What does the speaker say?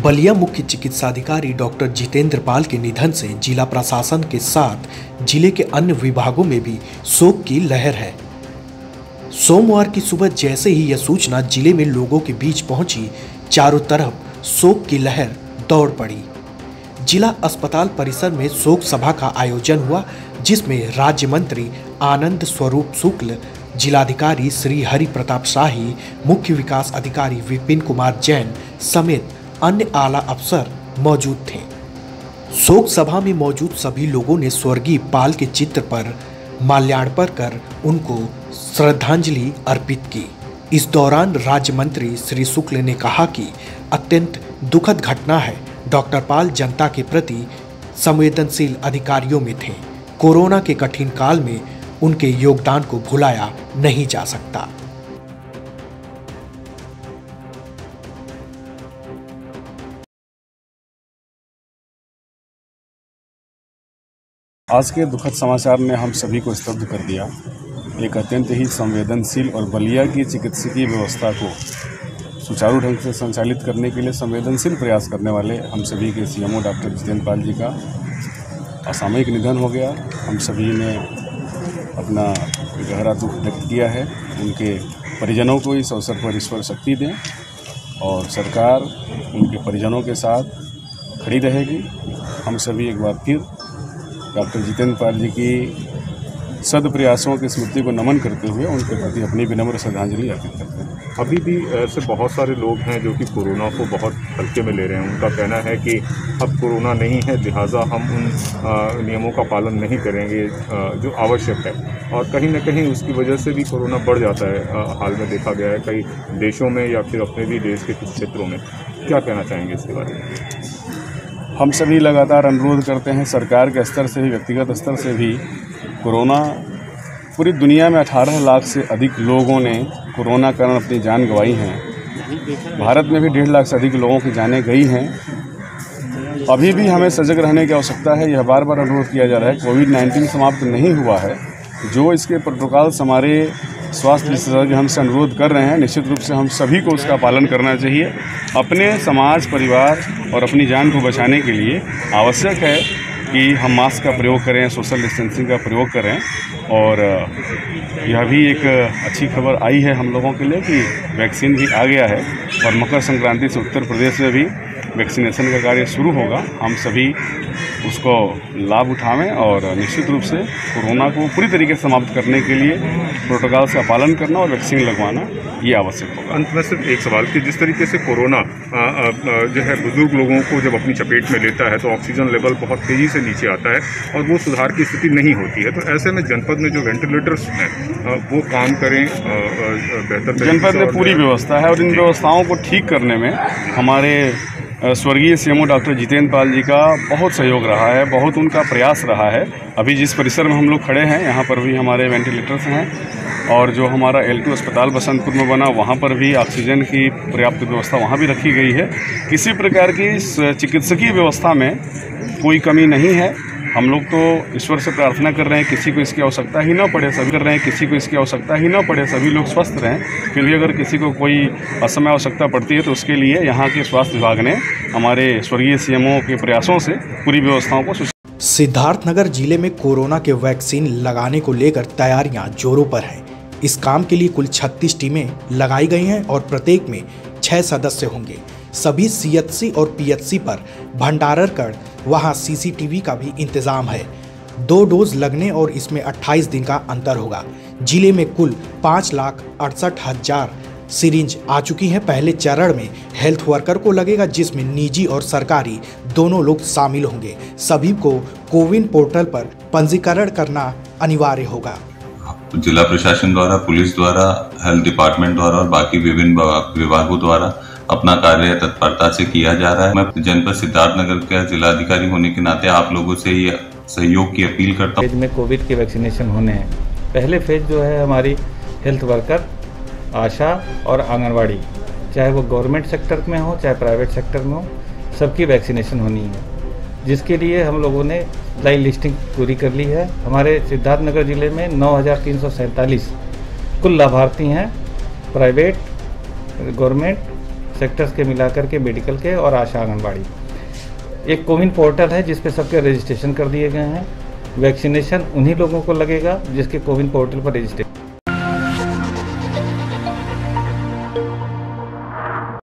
बलिया मुख्य चिकित्साधिकारी डॉक्टर जितेंद्र पाल के निधन से जिला प्रशासन के साथ जिले के अन्य विभागों में भी शोक की लहर है। सोमवार की सुबह जैसे ही यह सूचना जिले में लोगों के बीच पहुंची, चारों तरफ शोक की लहर दौड़ पड़ी। जिला अस्पताल परिसर में शोक सभा का आयोजन हुआ, जिसमें राज्य मंत्री आनंद स्वरूप शुक्ल, जिलाधिकारी श्री हरि प्रताप शाही, मुख्य विकास अधिकारी विपिन कुमार जैन समेत अन्य आला अफसर मौजूद थे। शोक सभा में मौजूद सभी लोगों ने स्वर्गीय पाल के चित्र पर माल्यार्पण कर उनको श्रद्धांजलि अर्पित की। इस दौरान राज्य मंत्री श्री शुक्ल ने कहा कि अत्यंत दुखद घटना है। डॉक्टर पाल जनता के प्रति संवेदनशील अधिकारियों में थे। कोरोना के कठिन काल में उनके योगदान को भुलाया नहीं जा सकता। आज के दुखद समाचार ने हम सभी को स्तब्ध कर दिया। एक अत्यंत ही संवेदनशील और बलिया की चिकित्सकीय व्यवस्था को सुचारू ढंग से संचालित करने के लिए संवेदनशील प्रयास करने वाले हम सभी के सीएमओ डॉक्टर जितेंद्र पाल जी का असामयिक निधन हो गया। हम सभी ने अपना गहरा दुख व्यक्त किया है। उनके परिजनों को इस अवसर पर ईश्वर शक्ति दें और सरकार उनके परिजनों के साथ खड़ी रहेगी। हम सभी एक बार फिर डॉक्टर जितेंद्र पाल जी की सदप्रयासों की स्मृति को नमन करते हुए उनके प्रति अपनी विनम्र श्रद्धांजलि अर्पित करते हैं। अभी भी ऐसे बहुत सारे लोग हैं जो कि कोरोना को बहुत हल्के में ले रहे हैं। उनका कहना है कि अब कोरोना नहीं है, लिहाजा हम उन नियमों का पालन नहीं करेंगे जो आवश्यक है, और कहीं ना कहीं उसकी वजह से भी कोरोना बढ़ जाता है। हाल में देखा गया है कई देशों में या फिर अपने भी देश के कुछ क्षेत्रों में। क्या कहना चाहेंगे इसके बारे में? हम सभी लगातार अनुरोध करते हैं सरकार के स्तर से भी, व्यक्तिगत स्तर से भी। कोरोना पूरी दुनिया में 18 लाख से अधिक लोगों ने कोरोना के कारण अपनी जान गंवाई हैं। भारत में भी 1.5 लाख से अधिक लोगों की जानें गई हैं। अभी भी हमें सजग रहने की आवश्यकता है। यह बार बार अनुरोध किया जा रहा है। कोविड-19 समाप्त नहीं हुआ है। जो इसके प्रोटोकॉल्स हमारे स्वास्थ्य विशेषज्ञ हमसे अनुरोध कर रहे हैं, निश्चित रूप से हम सभी को उसका पालन करना चाहिए। अपने समाज, परिवार और अपनी जान को बचाने के लिए आवश्यक है कि हम मास्क का प्रयोग करें, सोशल डिस्टेंसिंग का प्रयोग करें। और यह भी एक अच्छी खबर आई है हम लोगों के लिए कि वैक्सीन भी आ गया है और मकर संक्रांति से उत्तर प्रदेश में भी वैक्सीनेशन का कार्य शुरू होगा। हम सभी उसको लाभ उठावें और निश्चित रूप से कोरोना को पूरी तरीके से समाप्त करने के लिए प्रोटोकॉल का पालन करना और वैक्सीन लगवाना ये आवश्यक होगा। अंत में सिर्फ एक सवाल कि जिस तरीके से कोरोना जो है बुजुर्ग लोगों को जब अपनी चपेट में लेता है तो ऑक्सीजन लेवल बहुत तेज़ी से नीचे आता है और वो सुधार की स्थिति नहीं होती है, तो ऐसे में जनपद में जो वेंटिलेटर्स हैं वो काम करें बेहतर। जनपद में पूरी व्यवस्था है और इन व्यवस्थाओं को ठीक करने में हमारे स्वर्गीय सीएमओ डॉक्टर जितेंद्र पाल जी का बहुत सहयोग रहा है, बहुत उनका प्रयास रहा है। अभी जिस परिसर में हम लोग खड़े हैं, यहाँ पर भी हमारे वेंटिलेटर्स हैं और जो हमारा L2 अस्पताल बसंतपुर में बना, वहाँ पर भी ऑक्सीजन की पर्याप्त व्यवस्था वहाँ भी रखी गई है। किसी प्रकार की चिकित्सकीय व्यवस्था में कोई कमी नहीं है। हम लोग तो ईश्वर से प्रार्थना कर रहे हैं किसी को इसकी आवश्यकता ही ना पड़े, सभी कर रहे हैं किसी को इसकी आवश्यकता ही ना पड़े, सभी लोग स्वस्थ रहें। फिर भी अगर किसी को कोई असमय आवश्यकता पड़ती है तो उसके लिए यहाँ के स्वास्थ्य विभाग ने हमारे स्वर्गीय सीएमओ के प्रयासों से पूरी व्यवस्थाओं को। सिद्धार्थनगर जिले में कोरोना के वैक्सीन लगाने को लेकर तैयारियां जोरों पर हैं। इस काम के लिए कुल 36 टीमें लगाई गई हैं और प्रत्येक में 6 सदस्य होंगे। सभी CHC और PHC पर भंडारण कर वहां CCTV का भी इंतजाम है। 2 डोज लगने और इसमें 28 दिन का अंतर होगा। जिले में कुल 5,68,000 सिरिंज आ चुकी हैं। पहले चरण में हेल्थ वर्कर को लगेगा, जिसमें निजी और सरकारी दोनों लोग शामिल होंगे। सभी को कोविन पोर्टल पर पंजीकरण करना अनिवार्य होगा। जिला प्रशासन द्वारा, पुलिस द्वारा, हेल्थ डिपार्टमेंट द्वारा और बाकी विभिन्न विभागों द्वारा अपना कार्य तत्परता से किया जा रहा है। मैं जनपद सिद्धार्थनगर का जिलाधिकारी होने के नाते आप लोगों से ये सहयोग की अपील करता हूँ। फेज में कोविड के वैक्सीनेशन होने हैं। पहले फेज जो है हमारी हेल्थ वर्कर, आशा और आंगनवाड़ी, चाहे वो गवर्नमेंट सेक्टर में हो चाहे प्राइवेट सेक्टर में हो, सबकी वैक्सीनेशन होनी है, जिसके लिए हम लोगों ने लाइन लिस्टिंग पूरी कर ली है। हमारे सिद्धार्थनगर जिले में 9,347 कुल लाभार्थी हैं, प्राइवेट, गवर्नमेंट सेक्टर्स के मिलाकर के, मेडिकल के और आशा आंगनबाड़ी। एक कोविन पोर्टल है जिस पे सबके रजिस्ट्रेशन कर दिए गए हैं। वैक्सीनेशन उन्हीं लोगों को लगेगा जिसके कोविन पोर्टल पर रजिस्ट्रेशन